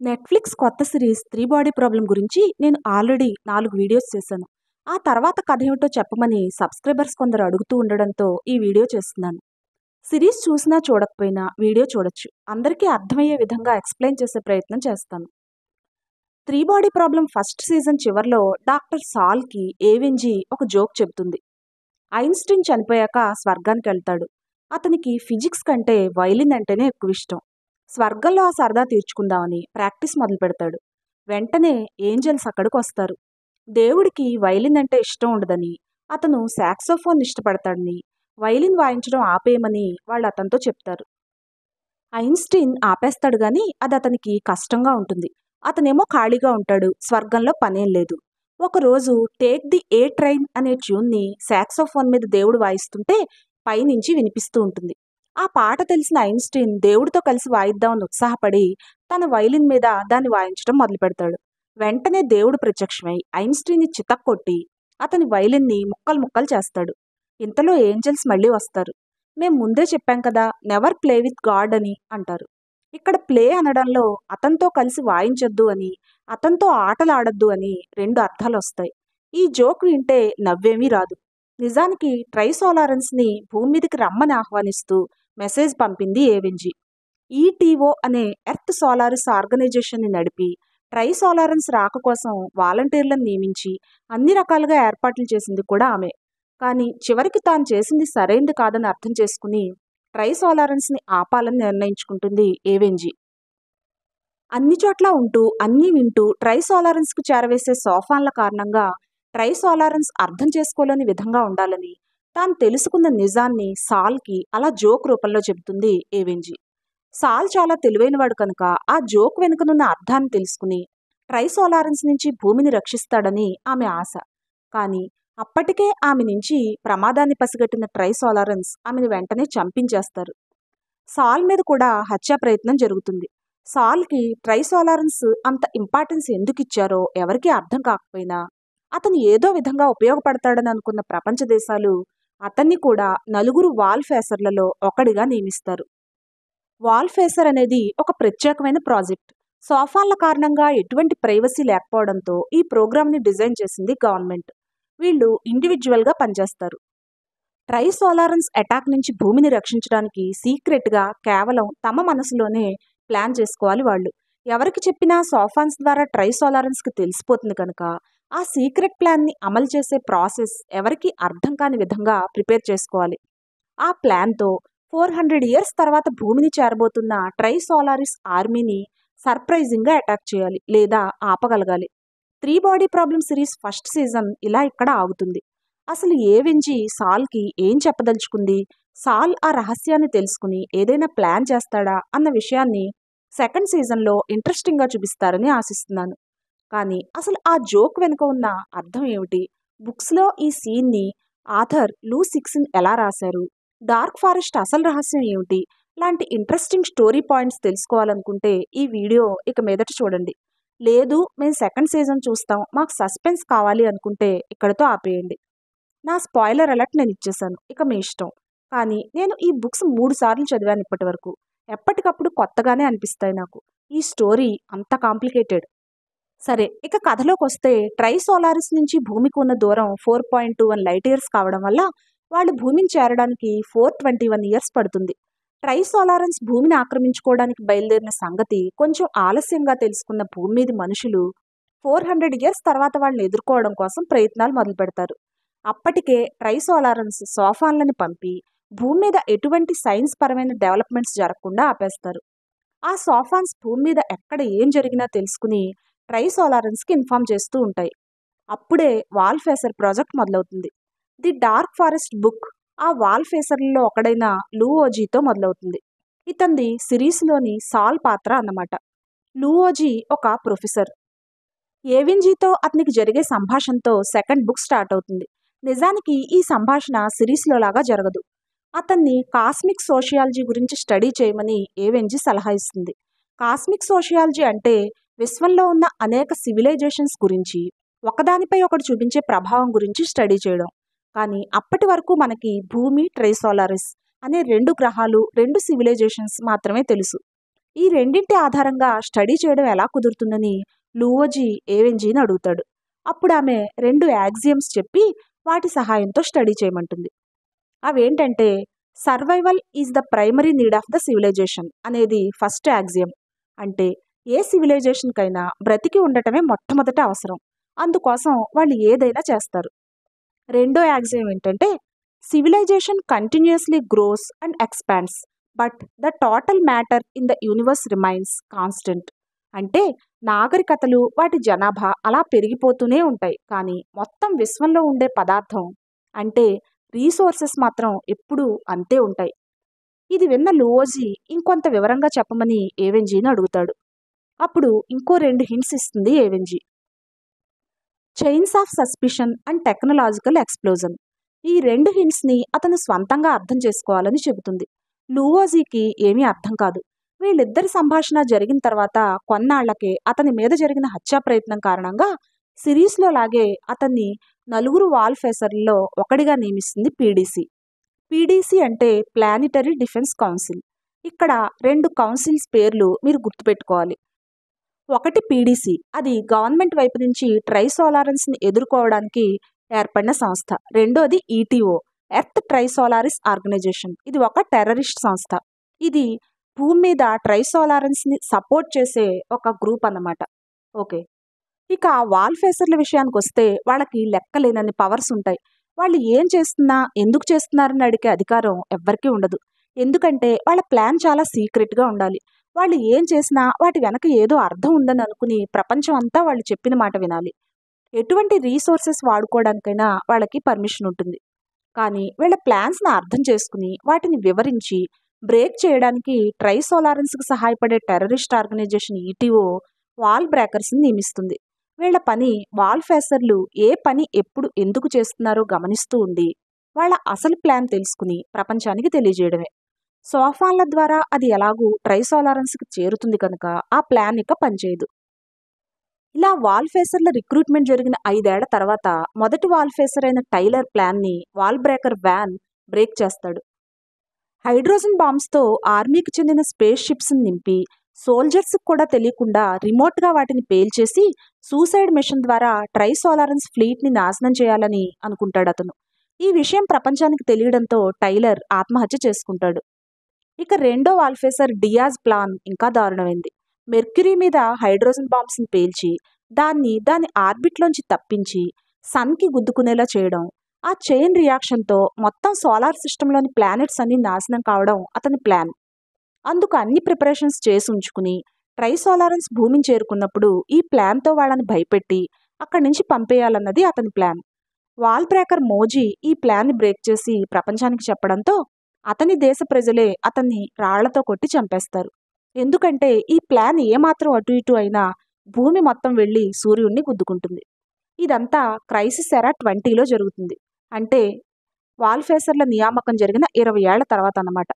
Netflix కొత్త series 'three body problem' గురించి నేను ఆల్రెడీ 4 వీడియోస్ చేశాను. ఆ తర్వాత కథేమిటో చెప్పమని సబ్‌స్క్రైబర్స్ కొందరు అడుగుతూ ఉండడంతో ఈ వీడియో చేస్తున్నాను. సిరీస్ చూసినా చూడకపోయినా వీడియో చూడొచ్చు. అందరికీ అర్థమయ్యే విధంగా ఎక్స్‌ప్లెయిన్ చేసే ప్రయత్నం చేస్తాను. 'Three body problem' first season చివర్లో డాక్టర్ సాల్‌కి ఏవెంజీ ఒక జోక్ చెబుతుంది. ఐన్‌స్టీన్ చనిపోయాక స్వర్గానికెళ్తాడు. అతనికి ఫిజిక్స్ కంటే వైలిన్ అంటేనే ఎక్కువిష్టం. స్వర్గంలో ఆ సరదా తీర్చుకుందామని ప్రాక్టీస్ మొదలుపెడతాడు. వెంటనే ఏంజెల్స్ అక్కడికొస్తారు. దేవుడికి వైలిన్ అంటే ఇష్టం ఉండదని, అతను సాక్సోఫోన్ ఇష్టపడతాడని, వైలిన్ వాయించడం ఆపేయమని వాళ్ళు అతనితో చెప్తారు. ఐన్‌స్టీన్ ఆపేస్తాడు గాని అది అతనికి కష్టంగా ఉంటుంది. అతనేమో ఖాళీగా ఉంటాడు. స్వర్గంలో పనేం లేదు. ఒకరోజు 'టేక్ ది ఏ ట్రైన్' అనే ట్యూన్‌ని సాక్సోఫోన్ మీద దేవుడు వాయిస్తుంటే పైనుంచి వినిపిస్తూ ఉంటుంది. ఆ పాట తెలిసిన ఐన్‌స్టీన్ దేవుడితో కలిసి వాయిద్దామని ఉత్సాహపడి తన వైలిన్ మీద దాన్ని వాయించడం మొదలుపెడతాడు. వెంటనే దేవుడు ప్రత్యక్షమై ఐన్‌స్టీన్‌ని చితక్కొట్టి అతని వైలిన్‌ని ముక్కలు ముక్కలు చేస్తాడు. ఇంతలో ఏంజెల్స్ మళ్ళీ వస్తారు. మేం ముందే చెప్పాం కదా, నెవర్ ప్లే విత్ గాడ్ అని అంటారు. ఇక్కడ ప్లే అనడంలో అతనితో కలిసి వాయించొద్దు అని, అతనితో ఆటలాడొద్దు అని 2 అర్థాలొస్తాయి. ఈ జోక్ వింటే నవ్వేమీ రాదు. నిజానికి ట్రైసోలారెన్స్‌ని భూమి మీదకి రమ్మని ఆహ్వానిస్తూ మెసేజ్ పంపింది ఏవెంజీ. ఈటీఓ అనే ఎర్త్ సోలారిస్ ఆర్గనైజేషన్‌ని నడిపి, ట్రైసోలారెన్స్ రాక కోసం వాలంటీర్లను నియమించి, అన్ని రకాలుగా ఏర్పాట్లు చేసింది కూడా ఆమె. కానీ చివరికి తాను చేసింది సరైంది కాదని అర్థం చేసుకుని ట్రైసోలారెన్స్‌ని ఆపాలని నిర్ణయించుకుంటుంది ఏవెంజీ. అన్ని చోట్ల ఉంటూ, అన్నీ వింటూ ట్రైసోలారెన్స్‌కు చేరవేసే సోఫాన్ల కారణంగా ట్రైసోలారెన్స్ అర్థం చేసుకోలేని విధంగా ఉండాలని, తాను తెలుసుకున్న నిజాన్ని సాల్‌కి అలా జోక్ రూపంలో చెబుతుంది ఏవెంజీ. సాల్ చాలా తెలివైనవాడు కనుక ఆ జోక్ వెనుకనున్న అర్థాన్ని తెలుసుకుని ట్రైసోలారెన్స్ నుంచి భూమిని రక్షిస్తాడని ఆమె ఆశ. కానీ అప్పటికే ఆమె నుంచి ప్రమాదాన్ని పసిగట్టిన ట్రైసోలారెన్స్ ఆమెను వెంటనే చంపించేస్తారు. సాల్ మీద కూడా హత్యా ప్రయత్నం జరుగుతుంది. సాల్‌కి ట్రైసోలారెన్స్ అంత ఇంపార్టెన్స్ ఎందుకిచ్చారో ఎవరికీ అర్థం కాకపోయినా, అతను ఏదో విధంగా ఉపయోగపడతాడని అనుకున్న ప్రపంచ దేశాలు అతన్ని కూడా నలుగురు వాల్ ఫేసర్లలో ఒకడిగా నియమిస్తారు. వాల్ ఫేసర్ అనేది ఒక ప్రత్యేకమైన ప్రాజెక్ట్. సోఫాన్ల కారణంగా ఎటువంటి ప్రైవసీ లేకపోవడంతో ఈ ప్రోగ్రామ్‌ని డిజైన్ చేసింది గవర్నమెంట్. వీళ్ళు ఇండివిడ్యువల్‌గా పనిచేస్తారు. ట్రైసోలారెన్స్ అటాక్ నుంచి భూమిని రక్షించడానికి సీక్రెట్‌గా కేవలం తమ మనసులోనే ప్లాన్ చేసుకోవాలి వాళ్ళు. ఎవరికి చెప్పినా సోఫాన్స్ ద్వారా ట్రైసోలారెన్స్‌కి తెలిసిపోతుంది కనుక, ఆ సీక్రెట్ ప్లాన్‌ని అమలు చేసే ప్రాసెస్ ఎవరికీ అర్థం కాని విధంగా ప్రిపేర్ చేసుకోవాలి. ఆ ప్లాన్‌తో 400 ఇయర్స్ తర్వాత భూమిని చేరబోతున్న ట్రైసోలారిస్ ఆర్మీని సర్ప్రైజింగ్‌గా అటాక్ చేయాలి లేదా ఆపగలగాలి. 'Three body problem' series first season ఇలా ఇక్కడ ఆగుతుంది. అసలు ఏవెంజీ సాల్‌కి ఏం చెప్పదలుచుకుంది? సాల్ ఆ రహస్యాన్ని తెలుసుకుని ఏదైనా ప్లాన్ చేస్తాడా అన్న విషయాన్ని సెకండ్ సీజన్‌లో ఇంట్రెస్టింగ్‌గా చూపిస్తారని ఆశిస్తున్నాను. కానీ అసలు ఆ జోక్ వెనుక ఉన్న అర్థం ఏమిటి? బుక్స్‌లో ఈ సీన్‌ని ఆథర్ లూ సిక్సిన్ ఎలా రాశారు? డార్క్ ఫారెస్ట్ అసలు రహస్యం ఏమిటి? లాంటి ఇంట్రెస్టింగ్ స్టోరీ పాయింట్స్ తెలుసుకోవాలనుకుంటే ఈ వీడియో ఇక మీదట చూడండి. లేదు మేము సెకండ్ సీజన్ చూస్తాం, మాకు సస్పెన్స్ కావాలి అనుకుంటే ఇక్కడితో ఆపేయండి. నా స్పాయిలర్ అలర్ట్ నేను ఇచ్చేసాను. ఇక మీ ఇష్టం. కానీ నేను ఈ బుక్స్ 3 సార్లు చదివాను ఇప్పటివరకు. ఎప్పటికప్పుడు కొత్తగానే అనిపిస్తాయి నాకు. ఈ స్టోరీ అంత కాంప్లికేటెడ్. సరే, ఇక కథలోకొస్తే ట్రైసోలారిస్ నుంచి భూమికి ఉన్న దూరం 4.21 లైట్ ఇయర్స్ కావడం వల్ల వాళ్ళు భూమిని చేరడానికి 421 ఇయర్స్ పడుతుంది. ట్రైసోలారెన్స్ భూమిని ఆక్రమించుకోవడానికి బయలుదేరిన సంగతి కొంచెం ఆలస్యంగా తెలుసుకున్న భూమి మీది మనుషులు 400 ఇయర్స్ తర్వాత వాళ్ళని ఎదుర్కోవడం కోసం ప్రయత్నాలు మొదలుపెడతారు. అప్పటికే ట్రైసోలారెన్స్ సోఫాన్లని పంపి భూమి మీద ఎటువంటి సైన్స్ పరమైన డెవలప్మెంట్స్ జరగకుండా ఆపేస్తారు. ఆ సోఫాన్స్ భూమి మీద ఎక్కడ ఏం జరిగినా తెలుసుకుని ట్రైసోలారెన్స్‌కి ఇన్ఫార్మ్ చేస్తూ ఉంటాయి. అప్పుడే వాల్ ఫేసర్ ప్రాజెక్ట్ మొదలవుతుంది. ది డార్క్ ఫారెస్ట్ బుక్ ఆ వాల్ ఫేసర్‌లలో ఒకడైన లూఓజీతో మొదలవుతుంది. ఇతంది సిరీస్‌లోని సాల్ పాత్ర అన్నమాట. లూఓజీ ఒక ప్రొఫెసర్. ఏవింజీతో అతనికి జరిగే సంభాషణతో సెకండ్ బుక్ స్టార్ట్ అవుతుంది. నిజానికి ఈ సంభాషణ సిరీస్‌లో లాగా జరగదు. అతన్ని కాస్మిక్ సోషియాలజీ గురించి స్టడీ చేయమని ఏవెంజీ సలహా ఇస్తుంది. కాస్మిక్ సోషియాలజీ అంటే విశ్వంలో ఉన్న అనేక సివిలైజేషన్స్ గురించి, ఒకదానిపై ఒకటి చూపించే ప్రభావం గురించి స్టడీ చేయడం. కానీ అప్పటి వరకు మనకి భూమి, ట్రైసోలారిస్ అనే 2 గ్రహాలు, 2 సివిలైజేషన్స్ మాత్రమే తెలుసు. ఈ రెండింటి ఆధారంగా స్టడీ చేయడం ఎలా కుదురుతుందని లూవోజీ ఏవెంజీని అడుగుతాడు. అప్పుడు ఆమె 2 యాక్సియమ్స్ చెప్పి వాటి సహాయంతో స్టడీ చేయమంటుంది. అవేంటంటే survival is the primary need of the civilization అనేది ఫస్ట్ యాక్సియం. అంటే ఏ సివిలైజేషన్కైనా బ్రతికి ఉండటమే మొట్టమొదటి అవసరం. అందుకోసం వాళ్ళు ఏదైనా చేస్తారు. రెండో యాక్సియం ఏంటంటే civilization continuously grows and expands but the total matter in the universe remains constant. అంటే నాగరికతలు వాటి జనాభా అలా పెరిగిపోతూనే ఉంటాయి, కానీ మొత్తం విశ్వంలో ఉండే పదార్థం అంటే రీసోర్సెస్ మాత్రం ఎప్పుడూ అంతే ఉంటాయి. ఇది విన్న లూవోజీ ఇంకొంత వివరంగా చెప్పమని ఏవెంజీని అడుగుతాడు. అప్పుడు ఇంకో 2 హింట్స్ ఇస్తుంది ఏవెంజీ. Chains of suspicion and technological explosion. ఈ 2 హింట్స్ని అతను స్వంతంగా అర్థం చేసుకోవాలని చెబుతుంది. లూవోజీకి ఏమీ అర్థం కాదు. వీళ్ళిద్దరి సంభాషణ జరిగిన తర్వాత కొన్నాళ్లకే అతని మీద జరిగిన హత్యా ప్రయత్నం కారణంగా సిరీస్లో లాగే అతన్ని 4 వాల్ఫేసర్లలో ఒకడిగా నియమిస్తుంది పీడీసీ. పీడీసీ అంటే ప్లానిటరీ డిఫెన్స్ కౌన్సిల్. ఇక్కడ 2 కౌన్సిల్స్ పేర్లు మీరు గుర్తుపెట్టుకోవాలి. ఒకటి పీడీసీ, అది గవర్నమెంట్ వైపు నుంచి ట్రైసోలారెన్స్ని ఎదుర్కోవడానికి ఏర్పడిన సంస్థ. రెండోది ఈటీఓ, ఎర్త్ ట్రైసోలారిస్ ఆర్గనైజేషన్. ఇది ఒక టెర్రరిస్ట్ సంస్థ. ఇది భూమి మీద ట్రైసోలారెన్స్ని సపోర్ట్ చేసే ఒక గ్రూప్ అన్నమాట. ఓకే, ఇక వాల్ఫేసర్ల విషయానికి వస్తే వాళ్ళకి లెక్కలేనన్ని పవర్స్ ఉంటాయి. వాళ్ళు ఏం చేస్తున్నా ఎందుకు చేస్తున్నారని అడిగే అధికారం ఎవ్వరికీ ఉండదు. ఎందుకంటే వాళ్ళ ప్లాన్ చాలా సీక్రెట్గా ఉండాలి. వాళ్ళు ఏం చేసినా వాటి వెనక ఏదో అర్థం ఉందని అనుకుని ప్రపంచం అంతా వాళ్ళు చెప్పిన మాట వినాలి. ఎటువంటి రీసోర్సెస్ వాడుకోవడానికైనా వాళ్ళకి పర్మిషన్ ఉంటుంది. కానీ వీళ్ళ ప్లాన్స్ని అర్థం చేసుకుని వాటిని వివరించి బ్రేక్ చేయడానికి ట్రైసోలారెన్స్కి సహాయపడే టెర్రరిస్ట్ ఆర్గనైజేషన్ ఈటీఓ వాల్ బ్రేకర్స్ని నియమిస్తుంది. వీళ్ళ పని వాల్ఫేసర్లు ఏ పని ఎప్పుడు ఎందుకు చేస్తున్నారో గమనిస్తూ ఉండి వాళ్ళ అసలు ప్లాన్ తెలుసుకుని ప్రపంచానికి తెలియజేయడమే. సోఫాన్ల ద్వారా అది ఎలాగూ ట్రైసోలారెన్స్కి చేరుతుంది కనుక ఆ ప్లాన్ ఇక పనిచేయదు. ఇలా వాల్ఫేసర్ల రిక్రూట్మెంట్ జరిగిన 5 ఏళ్ల తర్వాత మొదటి వాల్ఫేసర్ అయిన టైలర్ ప్లాన్ని వాల్ బ్రేకర్ వ్యాన్ బ్రేక్ చేస్తాడు. హైడ్రోజన్ బాంబ్స్తో ఆర్మీకి చెందిన స్పేస్ షిప్స్ని నింపి సోల్జర్స్కి కూడా తెలియకుండా రిమోట్గా వాటిని పేల్చేసి సూసైడ్ మిషన్ ద్వారా ట్రైసోలారెన్స్ ఫ్లీట్ని నాశనం చేయాలని అనుకుంటాడు అతను. ఈ విషయం ప్రపంచానికి తెలియడంతో టైలర్ ఆత్మహత్య చేసుకుంటాడు. ఇక రెండో వాల్ఫేసర్ డియాజ్ ప్లాన్ ఇంకా దారుణమైంది. మెర్క్యూరీ మీద హైడ్రోజన్ బాంబ్స్ని పేల్చి దాని ఆర్బిట్లోంచి తప్పించి సన్కి గుద్దుకునేలా చేయడం. ఆ చైన్ రియాక్షన్తో మొత్తం సోలార్ సిస్టంలోని ప్లానెట్స్ అన్ని నాశనం కావడం అతని ప్లాన్. అందుకు అన్ని ప్రిపరేషన్స్ చేసి ఉంచుకుని ట్రైసోలారెన్స్ భూమిని చేరుకున్నప్పుడు ఈ ప్లాన్తో వాళ్ళని భయపెట్టి అక్కడి నుంచి పంపేయాలన్నది అతని ప్లాన్. వాల్ బ్రేకర్ మోజీ ఈ ప్లాన్ని బ్రేక్ చేసి ప్రపంచానికి చెప్పడంతో అతని దేశ ప్రజలే అతన్ని రాళ్లతో కొట్టి చంపేస్తారు. ఎందుకంటే ఈ ప్లాన్ ఏమాత్రం అటు ఇటు అయినా భూమి మొత్తం వెళ్ళి సూర్యుడిని గుద్దుకుంటుంది. ఇదంతా క్రైసిస్ ఎరా 20లో జరుగుతుంది. అంటే వాల్ఫేసర్ల నియామకం జరిగిన 20 ఏళ్ల తర్వాత అన్నమాట.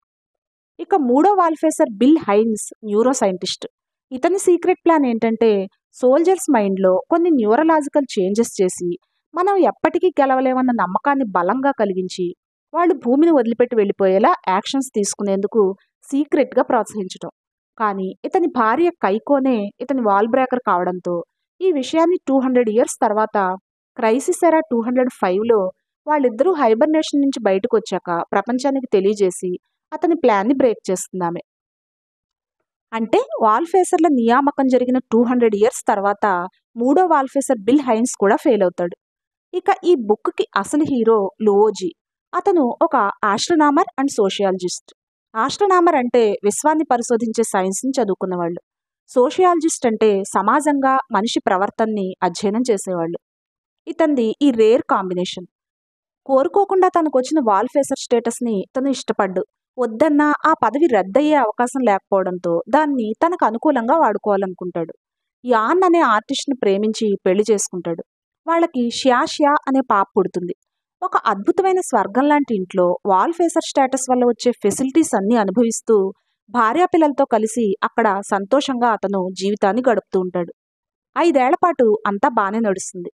ఇక మూడో వాల్ఫేసర్ బిల్ హైన్స్ న్యూరో సైంటిస్ట్. ఇతని సీక్రెట్ ప్లాన్ ఏంటంటే సోల్జర్స్ మైండ్లో కొన్ని న్యూరలాజికల్ చేంజెస్ చేసి మనం ఎప్పటికీ గెలవలేమన్న నమ్మకాన్ని బలంగా కలిగించి వాళ్ళు భూమిని వదిలిపెట్టి వెళ్ళిపోయేలా యాక్షన్స్ తీసుకునేందుకు సీక్రెట్గా ప్రోత్సహించడం. కానీ ఇతని భార్య కైకోనే ఇతని వాల్ బ్రేకర్ కావడంతో ఈ విషయాన్ని 200 ఇయర్స్ తర్వాత క్రైసిస్ ఎరా 205లో వాళ్ళిద్దరూ హైబర్నేషన్ నుంచి బయటకు వచ్చాక ప్రపంచానికి తెలియజేసి అతని ప్లాన్ని బ్రేక్ చేస్తున్నామే. అంటే వాల్ఫేసర్ల నియామకం జరిగిన 200 ఇయర్స్ తర్వాత మూడో వాల్ఫేసర్ బిల్ హైన్స్ కూడా ఫెయిల్ అవుతాడు. ఇక ఈ బుక్కి అసలు హీరో లూవోజీ. అతను ఒక ఆస్ట్రోనామర్ అండ్ సోషియాలజిస్ట్. ఆస్ట్రోనామర్ అంటే విశ్వాన్ని పరిశోధించే సైన్స్ని చదువుకున్నవాళ్ళు. సోషియాలజిస్ట్ అంటే సమాజంగా మనిషి ప్రవర్తనని అధ్యయనం చేసేవాళ్ళు. ఇతంది ఈ రేర్ కాంబినేషన్. కోరుకోకుండా తనకు వచ్చిన వాల్ఫేసర్ స్టేటస్ని తను ఇష్టపడ్డు. వద్దన్నా ఆ పదవి రద్దయ్యే అవకాశం లేకపోవడంతో దాన్ని తనకు అనుకూలంగా వాడుకోవాలనుకుంటాడు. యాన్ అనే ఆర్టిస్ట్ని ప్రేమించి పెళ్లి చేసుకుంటాడు. వాళ్ళకి ష్యా అనే పాప పుడుతుంది. ఒక అద్భుతమైన స్వర్గం లాంటి ఇంట్లో వాల్ఫేసర్ స్టేటస్ వల్ల వచ్చే ఫెసిలిటీస్ అన్నీ అనుభవిస్తూ భార్యాపిల్లలతో కలిసి అక్కడ సంతోషంగా అతను జీవితాన్ని గడుపుతూ ఉంటాడు. 5 ఏళ్ల పాటు అంతా బాగానే నడుస్తుంది.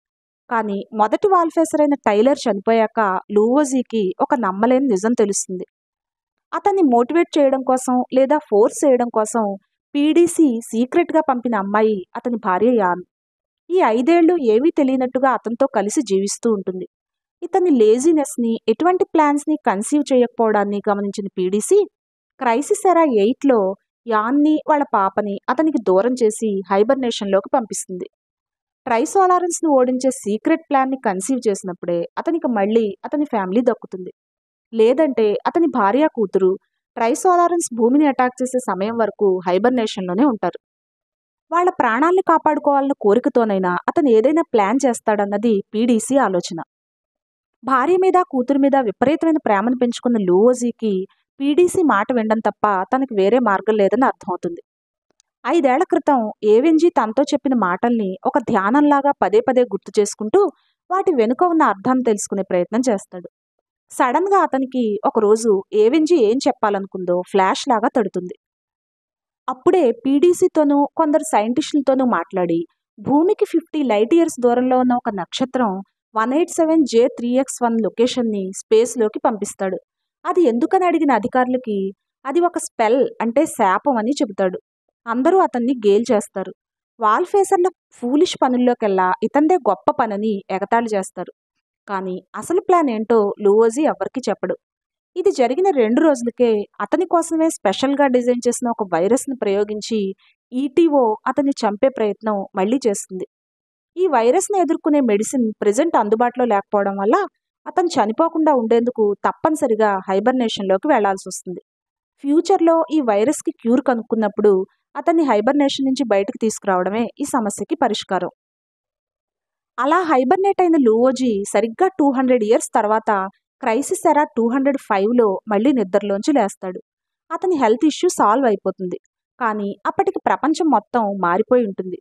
కానీ మొదటి వాల్ఫేసర్ అయిన టైలర్ చనిపోయాక లూవోజీకి ఒక నమ్మలేని నిజం తెలుస్తుంది. అతన్ని మోటివేట్ చేయడం కోసం లేదా ఫోర్స్ చేయడం కోసం పీడీసీ సీక్రెట్గా పంపిన అమ్మాయి అతని భార్య యాన్. ఈ 5 ఏళ్లు ఏమీ తెలియనట్టుగా అతనితో కలిసి జీవిస్తూ ఉంటుంది. ఇతని లేజినెస్ని, ఎటువంటి ప్లాన్స్ని కన్సీవ్ చేయకపోవడాన్ని గమనించిన పీడీసీ క్రైసిస్ ఎరా 8లో యాన్ని, వాళ్ళ పాపని అతనికి దూరం చేసి హైబర్నేషన్లోకి పంపిస్తుంది. ట్రైసోలారెన్స్ను ఓడించే సీక్రెట్ ప్లాన్ని కన్సీవ్ చేసినప్పుడే అతనికి మళ్ళీ అతని ఫ్యామిలీ దక్కుతుంది. లేదంటే అతని భార్య, కూతురు ట్రైసోలారెన్స్ భూమిని అటాక్ చేసే సమయం వరకు హైబర్నేషన్లోనే ఉంటారు. వాళ్ళ ప్రాణాల్ని కాపాడుకోవాలన్న కోరికతోనైనా అతను ఏదైనా ప్లాన్ చేస్తాడన్నది పీడీసీ ఆలోచన. భార్య మీద, కూతురు మీద విపరీతమైన ప్రేమను పెంచుకున్న లూవోజీకి పీడీసీ మాట వినడం తప్ప తనకు వేరే మార్గం లేదని అర్థమవుతుంది. 5 ఏళ్ల క్రితం ఏవెన్జీ తనతో చెప్పిన మాటల్ని ఒక ధ్యానంలాగా పదే పదే గుర్తు చేసుకుంటూ వాటి వెనుక ఉన్న అర్థాన్ని తెలుసుకునే ప్రయత్నం చేస్తాడు. సడన్గా అతనికి ఒకరోజు ఏవెన్జీ ఏం చెప్పాలనుకుందో ఫ్లాష్ లాగా తడుతుంది. అప్పుడే పీడీసీతోనూ కొందరు సైంటిస్టులతోనూ మాట్లాడి భూమికి 50 లైట్ ఇయర్స్ దూరంలో ఉన్న ఒక నక్షత్రం 187J3X1 లొకేషన్ని స్పేస్లోకి పంపిస్తాడు. అది ఎందుకని అడిగిన అధికారులకి అది ఒక స్పెల్, అంటే శాపం అని చెబుతాడు. అందరూ అతన్ని గేల్ చేస్తారు. వాల్ఫేసర్ల ఫూలిష్ పనుల్లోకెల్లా ఇతందే గొప్ప పనని ఎగతాళి చేస్తారు. కానీ అసలు ప్లాన్ ఏంటో లూవోజీ ఎవ్వరికీ చెప్పడు. ఇది జరిగిన 2 రోజులకే అతని కోసమే స్పెషల్గా డిజైన్ చేసిన ఒక వైరస్ని ప్రయోగించి ఈటీఓ అతన్ని చంపే ప్రయత్నం మళ్ళీ చేస్తుంది. ఈ వైరస్ని ఎదుర్కొనే మెడిసిన్ ప్రెజెంట్ అందుబాటులో లేకపోవడం వల్ల అతను చనిపోకుండా ఉండేందుకు తప్పనిసరిగా హైబర్నేషన్లోకి వెళ్లాల్సి వస్తుంది. ఫ్యూచర్లో ఈ వైరస్కి క్యూర్ కనుక్కున్నప్పుడు అతన్ని హైబర్నేషన్ నుంచి బయటకు తీసుకురావడమే ఈ సమస్యకి పరిష్కారం. అలా హైబర్నేట్ అయిన లూవోజీ సరిగ్గా 200 ఇయర్స్ తర్వాత క్రైసిస్ ఎరా 205లో మళ్ళీ నిద్రలోంచి లేస్తాడు. అతని హెల్త్ ఇష్యూ సాల్వ్ అయిపోతుంది. కానీ అప్పటికి ప్రపంచం మొత్తం మారిపోయి ఉంటుంది.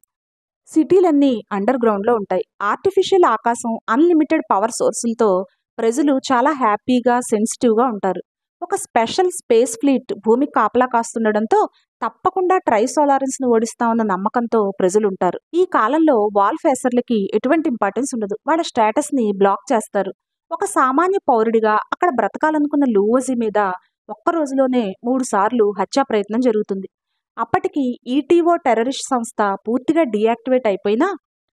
సిటీలన్నీ అండర్ గ్రౌండ్లో ఉంటాయి. ఆర్టిఫిషియల్ ఆకాశం, అన్లిమిటెడ్ పవర్ సోర్సులతో ప్రజలు చాలా హ్యాపీగా, సెన్సిటివ్గా ఉంటారు. ఒక స్పెషల్ స్పేస్ ఫ్లీట్ భూమికి కాపలా కాస్తుండడంతో తప్పకుండా ట్రైసోలారెన్స్ను ఓడిస్తామన్న నమ్మకంతో ప్రజలుంటారు. ఈ కాలంలో వాల్ఫేసర్లకి ఎటువంటి ఇంపార్టెన్స్ ఉండదు. వాళ్ళ స్టేటస్ని బ్లాక్ చేస్తారు. ఒక సామాన్య పౌరుడిగా అక్కడ బ్రతకాలనుకున్న లూవోజీ మీద ఒక్క రోజులోనే 3 సార్లు హత్యా ప్రయత్నం జరుగుతుంది. అప్పటికి ఈటీఓ టెర్రరిస్ట్ సంస్థ పూర్తిగా డీయాక్టివేట్ అయిపోయినా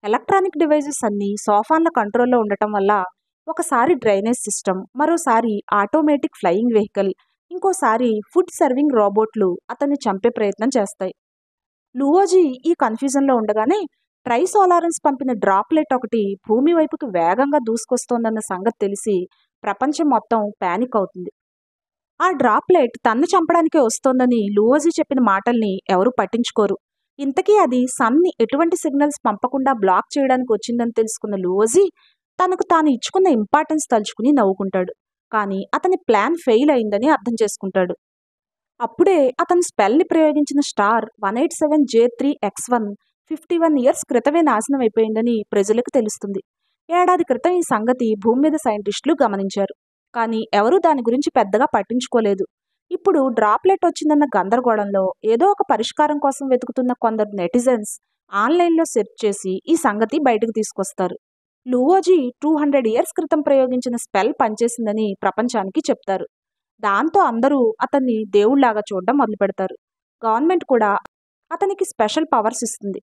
ఎలక్ట్రానిక్ డివైజెస్ అన్నీ సోఫాన్ల కంట్రోల్లో ఉండటం వల్ల ఒకసారి డ్రైనేజ్ సిస్టమ్, మరోసారి ఆటోమేటిక్ ఫ్లయింగ్ వెహికల్, ఇంకోసారి ఫుడ్ సర్వింగ్ రోబోట్లు అతన్ని చంపే ప్రయత్నం చేస్తాయి. లూవోజీ ఈ కన్ఫ్యూజన్లో ఉండగానే ట్రైసోలారెన్స్ పంపిన డ్రాప్లెట్ ఒకటి భూమి వైపుకి వేగంగా దూసుకొస్తోందన్న సంగతి తెలిసి ప్రపంచం మొత్తం పానిక్ అవుతుంది. ఆ డ్రాప్లెట్ తన్ను చంపడానికే వస్తోందని లూవోజీ చెప్పిన మాటల్ని ఎవరూ పట్టించుకోరు. ఇంతకీ అది సన్ని ఎటువంటి సిగ్నల్స్ పంపకుండా బ్లాక్ చేయడానికి వచ్చిందని తెలుసుకున్న లూవోజీ తనకు తాను ఇచ్చుకున్న ఇంపార్టెన్స్ తలుచుకుని నవ్వుకుంటాడు. కానీ అతని ప్లాన్ ఫెయిల్ అయిందని అర్థం చేసుకుంటాడు. అప్పుడే అతను స్పెల్ని ప్రయోగించిన స్టార్ 187J3X1 51 ఇయర్స్ క్రితమే నాశనం అయిపోయిందని ప్రజలకు తెలుస్తుంది. ఏడాది క్రితం ఈ సంగతి భూమి మీద సైంటిస్టులు గమనించారు. కానీ ఎవరూ దాని గురించి పెద్దగా పట్టించుకోలేదు. ఇప్పుడు డ్రాప్లెట్ వచ్చిందన్న గందరగోళంలో ఏదో ఒక పరిష్కారం కోసం వెతుకుతున్న కొందరు నెటిజన్స్ ఆన్లైన్లో సెర్చ్ చేసి ఈ సంగతి బయటకు తీసుకొస్తారు. లూవోజీ 200 ఇయర్స్ క్రితం ప్రయోగించిన స్పెల్ పనిచేసిందని ప్రపంచానికి చెప్తారు. దాంతో అందరూ అతన్ని దేవుళ్లాగా చూడడం మొదలుపెడతారు. గవర్నమెంట్ కూడా అతనికి స్పెషల్ పవర్స్ ఇస్తుంది.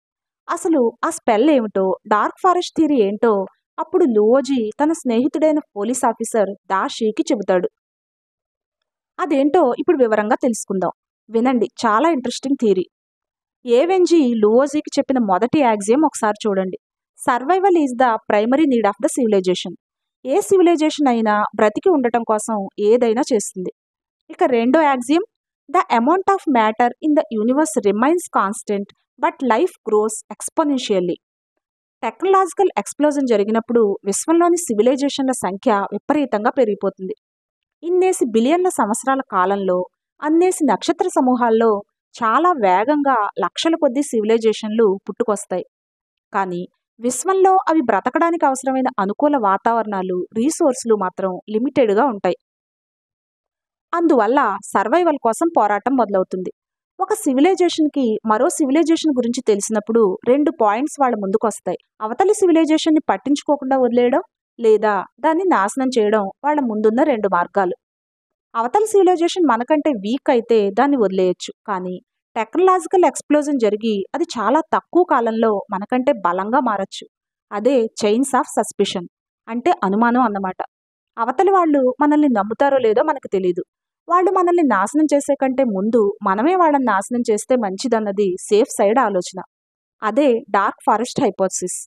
అసలు ఆ స్పెల్ ఏమిటో, డార్క్ ఫారెస్ట్ థియరీ ఏంటో అప్పుడు లూవోజీ తన స్నేహితుడైన పోలీస్ ఆఫీసర్ దా షీకి చెబుతాడు. అదేంటో ఇప్పుడు వివరంగా తెలుసుకుందాం. వినండి, చాలా ఇంట్రెస్టింగ్ థియరీ. ఏవెన్జీ లూవోజీకి చెప్పిన మొదటి యాక్సియం ఒకసారి చూడండి. Survival is the primary need of the civilization. ఏ సివిలైజేషన్ అయినా బ్రతికి ఉండటం కోసం ఏదైనా చేస్తుంది. ఇక రెండో axiom, the amount of matter in the universe remains constant but life grows exponentially. Technological explosion జరిగినప్పుడు విశ్వంలోని సివిలైజేషన్ల సంఖ్య విపరీతంగా పెరిగిపోతుంది. ఇన్నేసి బిలియన్ల సంవత్సరాల కాలంలో అన్నేసి నక్షత్ర సమూహాల్లో చాలా వేగంగా లక్షల కొద్దీ సివిలైజేషన్లు పుట్టుకొస్తాయి. కానీ విశ్వంలో అవి బ్రతకడానికి అవసరమైన అనుకూల వాతావరణాలు, రీసోర్సులు మాత్రం లిమిటెడ్గా ఉంటాయి. అందువల్ల సర్వైవల్ కోసం పోరాటం మొదలవుతుంది. ఒక సివిలైజేషన్కి మరో సివిలైజేషన్ గురించి తెలిసినప్పుడు 2 పాయింట్స్ వాళ్ళ ముందుకు వస్తాయి. అవతలి సివిలైజేషన్ని పట్టించుకోకుండా వదిలేయడం, లేదా దాన్ని నాశనం చేయడం వాళ్ళ ముందున్న 2 మార్గాలు. అవతలి సివిలైజేషన్ మనకంటే వీక్ అయితే దాన్ని వదిలేయచ్చు. కానీ టెక్నాలజికల్ ఎక్స్‌ప్లోజన్ జరిగి అది చాలా తక్కువ కాలంలో మనకంటే బలంగా మారొచ్చు. అదే చైన్స్ ఆఫ్ సస్పిషన్. అంటే అనుమానం అన్నమాట. అవతలి వాళ్ళు మనల్ని నమ్ముతారో లేదో మనకు తెలీదు. వాళ్ళు మనల్ని నాశనం చేసే కంటే ముందు మనమే వాళ్ళని నాశనం చేస్తే మంచిదన్నది సేఫ్ సైడ్ ఆలోచన. అదే డార్క్ ఫారెస్ట్ హైపోథసిస్.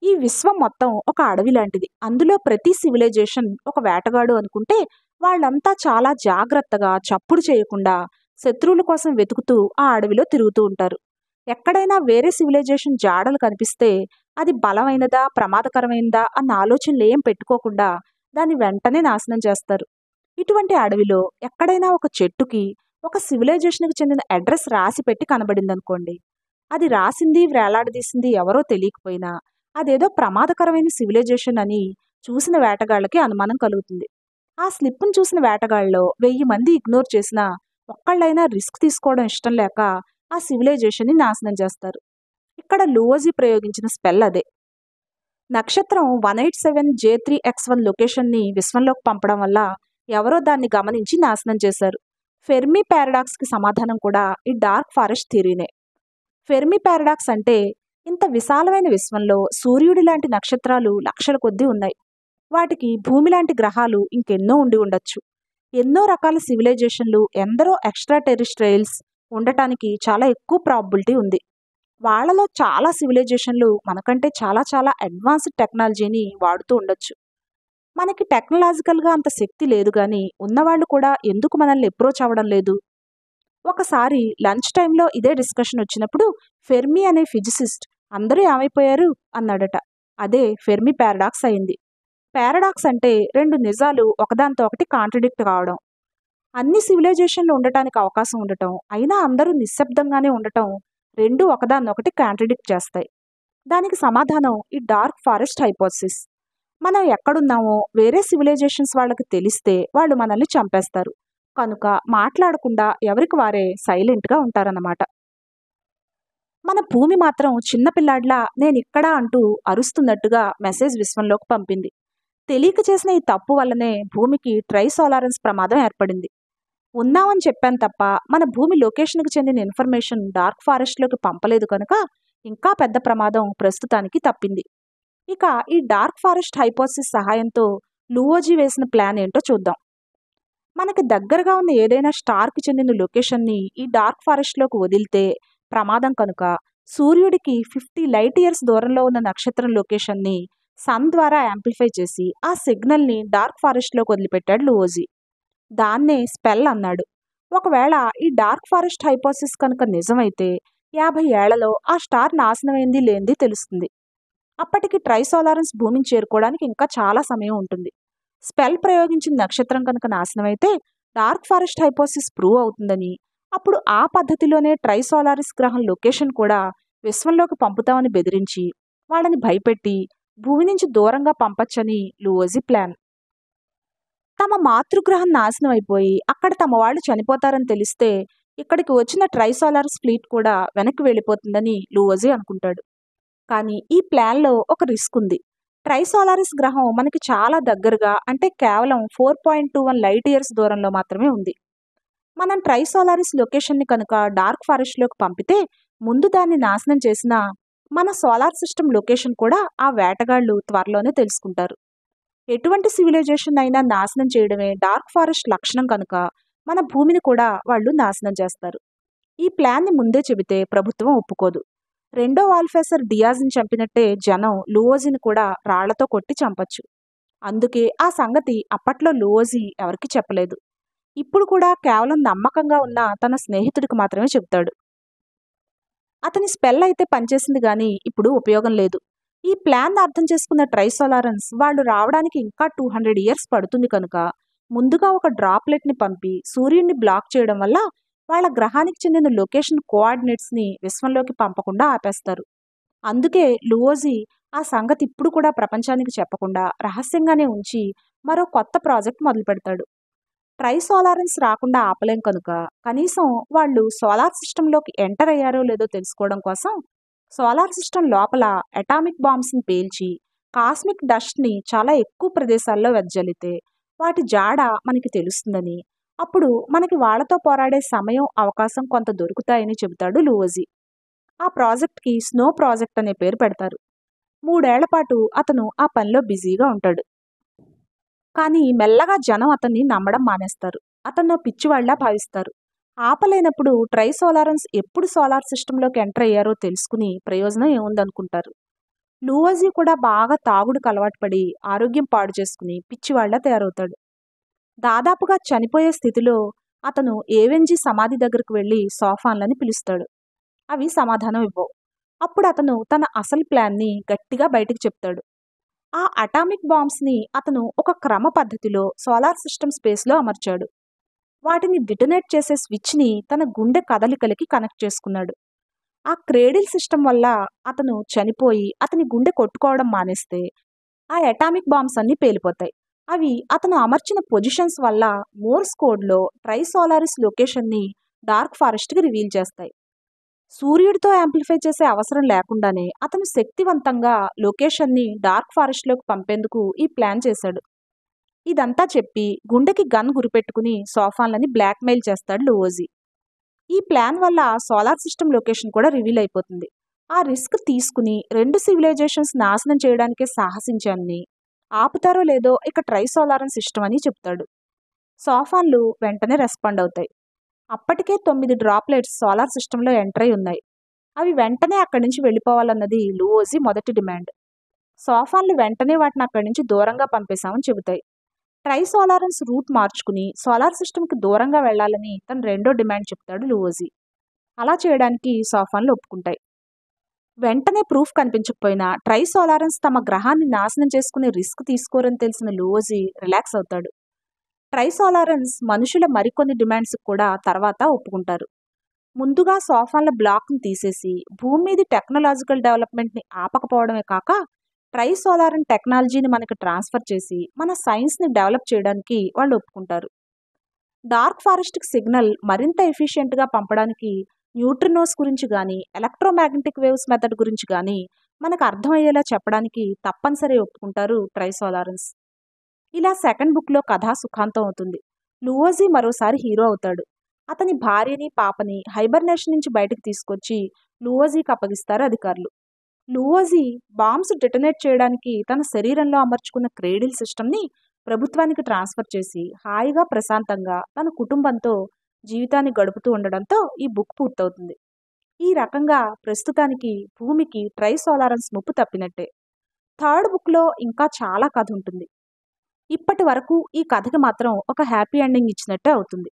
ఈ విశ్వం మొత్తం ఒక అడవి లాంటిది. అందులో ప్రతి సివిలైజేషన్ ఒక వేటగాడు అనుకుంటే వాళ్ళంతా చాలా జాగ్రత్తగా చప్పుడు చేయకుండా శత్రువుల కోసం వెతుకుతూ ఆ అడవిలో తిరుగుతూ ఉంటారు. ఎక్కడైనా వేరే సివిలైజేషన్ జాడలు కనిపిస్తే అది బలమైనదా, ప్రమాదకరమైనదా అన్న ఆలోచనలు ఏం పెట్టుకోకుండా దాన్ని వెంటనే నాశనం చేస్తారు. ఇటువంటి అడవిలో ఎక్కడైనా ఒక చెట్టుకి ఒక సివిలైజేషన్కి చెందిన అడ్రస్ రాసి పెట్టి కనబడిందనుకోండి. అది రాసింది, వేలాడదీసింది ఎవరో తెలియకపోయినా అదేదో ప్రమాదకరమైన సివిలైజేషన్ అని చూసిన వేటగాళ్ళకి అనుమానం కలుగుతుంది. ఆ స్లిప్‌ని చూసిన వేటగాళ్ళలో 1000 మంది ఇగ్నోర్ చేసినా ఒక్కళ్ళైనా రిస్క్ తీసుకోవడం ఇష్టం లేక ఆ సివిలైజేషన్‌ని నాశనం చేస్తారు. ఇక్కడ లూవోజీ ప్రయోగించిన స్పెల్ అదే. నక్షత్రం 187 J3X1 లొకేషన్‌ని విశ్వంలోకి పంపడం వల్ల ఎవరో దాన్ని గమనించి నాశనం చేశారు. ఫెర్మి పారాడాక్స్‌కి సమాధానం కూడా ఈ డార్క్ ఫారెస్ట్ థియరీనే. ఫెర్మి పారాడాక్స్ అంటే ఇంత విశాలమైన విశ్వంలో సూర్యుడి లాంటి నక్షత్రాలు లక్షల కొద్దీ ఉన్నాయి. వాటికి భూమి లాంటి గ్రహాలు ఇంకెన్నో ఉండి ఉండొచ్చు. ఎన్నో రకాల సివిలైజేషన్లు, ఎందరో ఎక్స్ట్రా టెరిస్ట్రియల్స్ ఉండటానికి చాలా ఎక్కువ ప్రాబబిలిటీ ఉంది. వాళ్ళలో చాలా సివిలైజేషన్లు మనకంటే చాలా చాలా అడ్వాన్స్డ్ టెక్నాలజీని వాడుతూ ఉండొచ్చు. మనకి టెక్నాలజికల్గా అంత శక్తి లేదు కానీ ఉన్నవాళ్ళు కూడా ఎందుకు మనల్ని అప్రోచ్ అవ్వడం లేదు? ఒకసారి లంచ్ టైంలో ఇదే డిస్కషన్ వచ్చినప్పుడు ఫెర్మి అనే ఫిజిసిస్ట్ అందరూ ఏమైపోయారు అన్నాడట. అదే ఫెర్మి పారాడాక్స్ అయింది. పారాడాక్స్ అంటే రెండు నిజాలు ఒకదాంతో ఒకటి కాంట్రడిక్ట్ కావడం. అన్ని సివిలైజేషన్లు ఉండటానికి అవకాశం ఉండటం, అయినా అందరూ నిశ్శబ్దంగానే ఉండటం, రెండు ఒకదాన్నొకటి కాంట్రడిక్ట్ చేస్తాయి. దానికి సమాధానం ఈ డార్క్ ఫారెస్ట్ హైపోథసిస్. మనం ఎక్కడున్నామో వేరే సివిలైజేషన్స్ వాళ్ళకి తెలిస్తే వాళ్ళు మనల్ని చంపేస్తారు. కనుక మాట్లాడకుండా ఎవరికి వారే సైలెంట్గా ఉంటారన్నమాట. మన భూమి మాత్రం చిన్నపిల్లాడిలా నేనిక్కడా అంటూ అరుస్తున్నట్టుగా మెసేజ్ విశ్వంలోకి పంపింది. తెలియక చేసిన ఈ తప్పు వల్లనే భూమికి ట్రైసోలారెన్స్ ప్రమాదం ఏర్పడింది. ఉన్నామని చెప్పాను తప్ప మన భూమి లొకేషన్కి చెందిన ఇన్ఫర్మేషన్ డార్క్ ఫారెస్ట్లోకి పంపలేదు కనుక ఇంకా పెద్ద ప్రమాదం ప్రస్తుతానికి తప్పింది. ఇక ఈ డార్క్ ఫారెస్ట్ హైపోథసిస్ సహాయంతో లూవోజీ వేసిన ప్లాన్ ఏంటో చూద్దాం. మనకి దగ్గరగా ఉన్న ఏదైనా స్టార్కి చెందిన లొకేషన్ని ఈ డార్క్ ఫారెస్ట్లోకి వదిలితే ప్రమాదం కనుక సూర్యుడికి 50 లైట్ ఇయర్స్ దూరంలో ఉన్న నక్షత్రం లొకేషన్ని సన్ ద్వారా యాంప్లిఫై చేసి ఆ సిగ్నల్ని డార్క్ ఫారెస్ట్లోకి వదిలిపెట్టాడు లూవోజీ. దాన్నే స్పెల్ అన్నాడు. ఒకవేళ ఈ డార్క్ ఫారెస్ట్ హైపోథసిస్ కనుక నిజమైతే 50 ఏళ్లలో ఆ స్టార్ నాశనమైంది లేనిది తెలుస్తుంది. అప్పటికి ట్రైసోలారెన్స్ భూమిని చేరుకోవడానికి ఇంకా చాలా సమయం ఉంటుంది. స్పెల్ ప్రయోగించిన నక్షత్రం కనుక నాశనమైతే డార్క్ ఫారెస్ట్ హైపోథసిస్ ప్రూవ్ అవుతుందని, అప్పుడు ఆ పద్ధతిలోనే ట్రైసోలారిస్ గ్రహం లొకేషన్ కూడా విశ్వంలోకి పంపుతామని బెదిరించి వాళ్ళని భయపెట్టి భూమి నుంచి దూరంగా పంపచ్చని లూవోజీ ప్లాన్. తమ మాతృగ్రహం నాశనం అయిపోయి అక్కడ తమ వాళ్ళు చనిపోతారని తెలిస్తే ఇక్కడికి వచ్చిన ట్రైసోలారిస్ ఫ్లీట్ కూడా వెనక్కి వెళ్ళిపోతుందని లూవోజీ అనుకుంటాడు. కానీ ఈ ప్లాన్లో ఒక రిస్క్ ఉంది. ట్రైసోలారిస్ గ్రహం మనకి చాలా దగ్గరగా, అంటే కేవలం 4.21 లైట్ ఇయర్స్ దూరంలో మాత్రమే ఉంది. మనం ట్రైసోలారిస్ లొకేషన్ని కనుక డార్క్ ఫారెస్ట్లోకి పంపితే ముందు దాన్ని నాశనం చేసిన మన సోలార్ సిస్టమ్ లొకేషన్ కూడా ఆ వేటగాళ్ళు త్వరలోనే తెలుసుకుంటారు. ఎటువంటి సివిలైజేషన్ అయినా నాశనం చేయడమే డార్క్ ఫారెస్ట్ లక్షణం కనుక మన భూమిని కూడా వాళ్ళు నాశనం చేస్తారు. ఈ ప్లాన్ని ముందే చెబితే ప్రభుత్వం ఒప్పుకోదు. రెండో ఆల్ఫేసర్ డియాజ్ని చంపినట్టే జనం లూవోజీని కూడా రాళ్లతో కొట్టి చంపొచ్చు. అందుకే ఆ సంగతి అప్పట్లో లూవోజీ ఎవరికి చెప్పలేదు. ఇప్పుడు కూడా కేవలం నమ్మకంగా ఉన్న తన స్నేహితుడికి మాత్రమే చెబుతాడు. అతని స్పెల్ అయితే పనిచేసింది కానీ ఇప్పుడు ఉపయోగం లేదు. ఈ ప్లాన్ అర్థం చేసుకున్న ట్రైసోలారెన్స్ వాళ్ళు రావడానికి ఇంకా 200 ఇయర్స్ పడుతుంది కనుక ముందుగా ఒక డ్రాప్లెట్ని పంపి సూర్యుడిని బ్లాక్ చేయడం వల్ల వాళ్ళ గ్రహానికి చెందిన లొకేషన్ కోఆర్డినేట్స్ని విశ్వంలోకి పంపకుండా ఆపేస్తారు. అందుకే లూవోజీ ఆ సంగతి ఇప్పుడు కూడా ప్రపంచానికి చెప్పకుండా రహస్యంగానే ఉంచి మరో కొత్త ప్రాజెక్ట్ మొదలు పెడతాడు. ట్రైసోలారెన్స్ రాకుండా ఆపలేం కనుక కనీసం వాళ్ళు సోలార్ సిస్టంలోకి ఎంటర్ అయ్యారో లేదో తెలుసుకోవడం కోసం సోలార్ సిస్టమ్ లోపల అటామిక్ బాంబ్స్ని పేల్చి కాస్మిక్ డస్ట్ని చాలా ఎక్కువ ప్రదేశాల్లో వెదజల్లితే వాటి జాడ మనకి తెలుస్తుందని, అప్పుడు మనకి వాళ్ళతో పోరాడే సమయం, అవకాశం కొంత దొరుకుతాయని చెబుతాడు లూవోజీ. ఆ ప్రాజెక్ట్‌కి స్నో ప్రాజెక్ట్ అనే పేరు పెడతారు. 3 ఏళ్ల పాటు అతను ఆ పనిలో బిజీగా ఉంటాడు. కానీ మెల్లగా జనం అతన్ని నమ్మడం మానేస్తారు. అతన్నో పిచ్చివాడిలా భావిస్తారు. ఆపలేనప్పుడు ట్రైసోలారన్స్ ఎప్పుడు సోలార్ సిస్టంలోకి ఎంటర్ అయ్యారో తెలుసుకుని ప్రయోజనం ఏముందనుకుంటారు. లూవోజీ కూడా బాగా తాగుడుకు అలవాటు పడి ఆరోగ్యం పాడు చేసుకుని పిచ్చివాడిలా తయారవుతాడు. దాదాపుగా చనిపోయే స్థితిలో అతను ఏవెన్జీ సమాధి దగ్గరకు వెళ్లి సోఫాన్లని పిలుస్తాడు. అవి సమాధానం ఇవ్వవు. అప్పుడు అతను తన అసలు ప్లాన్ని గట్టిగా బయటికి చెప్తాడు. ఆ అటామిక్ బాంబ్స్ని అతను ఒక క్రమ పద్ధతిలో సోలార్ సిస్టమ్ స్పేస్లో అమర్చాడు. వాటిని డిటొనేట్ చేసే స్విచ్ని తన గుండె కదలికలకి కనెక్ట్ చేసుకున్నాడు. ఆ క్రేడిల్ సిస్టమ్ వల్ల అతను చనిపోయి అతని గుండె కొట్టుకోవడం మానేస్తే ఆ అటామిక్ బాంబ్స్ అన్నీ పేలిపోతాయి. అవి అతను అమర్చిన పొజిషన్స్ వల్ల మోర్స్ కోడ్లో ట్రైసోలారిస్ లొకేషన్ని డార్క్ ఫారెస్ట్కి రివీల్ చేస్తాయి. సూర్యుడితో యాంప్లిఫై చేసే అవసరం లేకుండానే అతను శక్తివంతంగా లొకేషన్ని డార్క్ ఫారెస్ట్లోకి పంపేందుకు ఈ ప్లాన్ చేశాడు. ఇదంతా చెప్పి గుండెకి గన్ గురిపెట్టుకుని సోఫాన్లని బ్లాక్మెయిల్ చేస్తాడు లూవోజీ. ఈ ప్లాన్ వల్ల సోలార్ సిస్టమ్ లొకేషన్ కూడా రివీల్ అయిపోతుంది. ఆ రిస్క్ తీసుకుని 2 సివిలైజేషన్స్ నాశనం చేయడానికే సాహసించానని, ఆపుతారో లేదో ఇక ట్రైసోలారన్ సిస్టమ్ అని చెప్తాడు. సోఫాన్లు వెంటనే రెస్పాండ్ అవుతాయి. అప్పటికే 9 డ్రాప్లెట్స్ సోలార్ సిస్టంలో ఎంటర్ అయి ఉన్నాయి. అవి వెంటనే అక్కడి నుంచి వెళ్ళిపోవాలన్నది లూవోజీ మొదటి డిమాండ్. సోఫాన్లు వెంటనే వాటిని అక్కడి నుంచి దూరంగా పంపేశామని చెబుతాయి. ట్రైసోలారన్స్ రూట్ మార్చుకుని సోలార్ సిస్టమ్కి దూరంగా వెళ్లాలని తన రెండో డిమాండ్ చెప్తాడు లూవోజీ. అలా చేయడానికి సోఫాన్లు ఒప్పుకుంటాయి. వెంటనే ప్రూఫ్ కనిపించకపోయినా ట్రైసోలారన్స్ తమ గ్రహాన్ని నాశనం చేసుకునే రిస్క్ తీసుకోరని తెలిసిన లూవోజీ రిలాక్స్ అవుతాడు. ట్రైసోలారన్స్ మనుషుల మరికొన్ని డిమాండ్స్ కూడా తర్వాత ఒప్పుకుంటారు. ముందుగా సోఫాన్ల బ్లాక్ని తీసేసి భూమి మీద టెక్నాలజికల్ డెవలప్మెంట్ని ఆపకపోవడమే కాక ట్రైసోలారన్ టెక్నాలజీని మనకి ట్రాన్స్ఫర్ చేసి మన సైన్స్ని డెవలప్ చేయడానికి వాళ్ళు ఒప్పుకుంటారు. డార్క్ ఫారెస్ట్కి సిగ్నల్ మరింత ఎఫిషియెంట్గా పంపడానికి న్యూట్రినోస్ గురించి కానీ ఎలక్ట్రోమాగ్నెటిక్ వేవ్స్ మెథడ్ గురించి కానీ మనకు అర్థమయ్యేలా చెప్పడానికి తప్పనిసరి ఒప్పుకుంటారు ట్రైసోలారన్స్. ఇలా సెకండ్ బుక్లో కథ సుఖాంతం అవుతుంది. లూవోజీ మరోసారి హీరో అవుతాడు. అతని భార్యని, పాపని హైబర్నేషన్ నుంచి బయటకు తీసుకొచ్చి లూవోజీకి అప్పగిస్తారు అధికారులు. లూవోజీ బాంబ్స్ డిటొనేట్ చేయడానికి తన శరీరంలో అమర్చుకున్న క్రేడిల్ సిస్టమ్ని ప్రభుత్వానికి ట్రాన్స్ఫర్ చేసి హాయిగా ప్రశాంతంగా తన కుటుంబంతో జీవితాన్ని గడుపుతూ ఉండడంతో ఈ బుక్ పూర్తవుతుంది. ఈ రకంగా ప్రస్తుతానికి భూమికి ట్రైసోలారన్స్ ముప్పు తప్పినట్టే. థర్డ్ బుక్లో ఇంకా చాలా కథ ఉంటుంది. ఇప్పటి వరకు ఈ కథకి మాత్రం ఒక హ్యాపీ ఎండింగ్ ఇచ్చినట్టే అవుతుంది.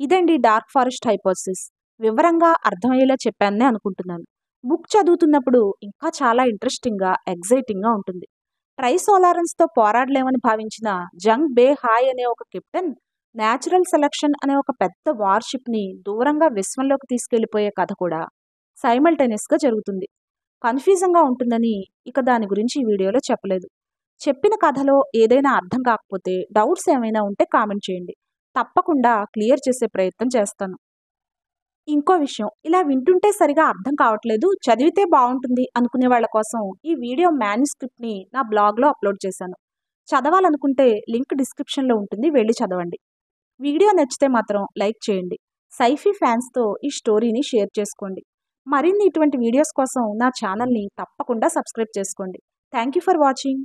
ఇదండి డార్క్ ఫారెస్ట్ హైపోథసిస్. వివరంగా అర్థమయ్యేలా చెప్పానని అనుకుంటున్నాను. బుక్ చదువుతున్నప్పుడు ఇంకా చాలా ఇంట్రెస్టింగ్గా, ఎగ్జైటింగ్గా ఉంటుంది. ట్రైసోలారన్స్తో పోరాడలేమని భావించిన జంగ్ బే హాయ్ అనే ఒక కెప్టెన్ న్యాచురల్ సెలక్షన్ అనే ఒక పెద్ద వార్షిప్ని దూరంగా విశ్వంలోకి తీసుకెళ్లిపోయే కథ కూడా సైమల్టేనియస్గా జరుగుతుంది. కన్ఫ్యూజంగా ఉంటుందని ఇక దాని గురించి ఈ వీడియోలో చెప్పలేదు. చెప్పిన కథలో ఏదైనా అర్థం కాకపోతే, డౌట్స్ ఏమైనా ఉంటే కామెంట్ చేయండి. తప్పకుండా క్లియర్ చేసే ప్రయత్నం చేస్తాను. ఇంకో విషయం, ఇలా వింటుంటే సరిగా అర్థం కావట్లేదు, చదివితే బాగుంటుంది అనుకునే వాళ్ళ కోసం ఈ వీడియో మాన్యుస్క్రిప్ట్ని నా బ్లాగ్లో అప్లోడ్ చేశాను. చదవాలనుకుంటే లింక్ డిస్క్రిప్షన్లో ఉంటుంది, వెళ్ళి చదవండి. వీడియో నచ్చితే మాత్రం లైక్ చేయండి. సైఫీ ఫ్యాన్స్తో ఈ స్టోరీని షేర్ చేసుకోండి. మరిన్ని ఇటువంటి వీడియోస్ కోసం నా ఛానల్ని తప్పకుండా సబ్స్క్రైబ్ చేసుకోండి. Thank you for watching.